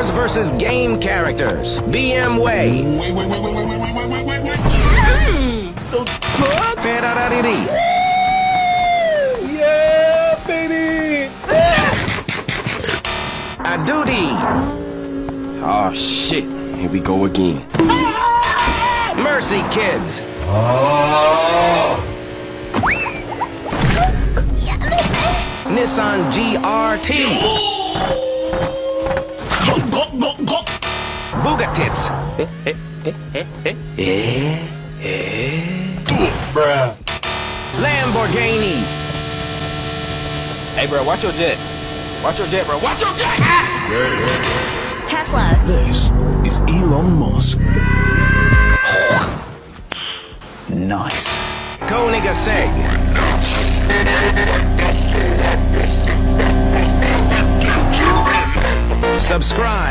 Cars versus game characters. BM way. Ferrari. Yeah, baby! A duty. Oh shit, here we go again. Mercy kids. Nissan GRT. Bugatits. Bruh. Lamborghini. Hey bro, watch your jet. Watch your jet, bro. Watch your jet! Tesla. This is Elon Musk. Nice. Koenigsegg. Subscribe.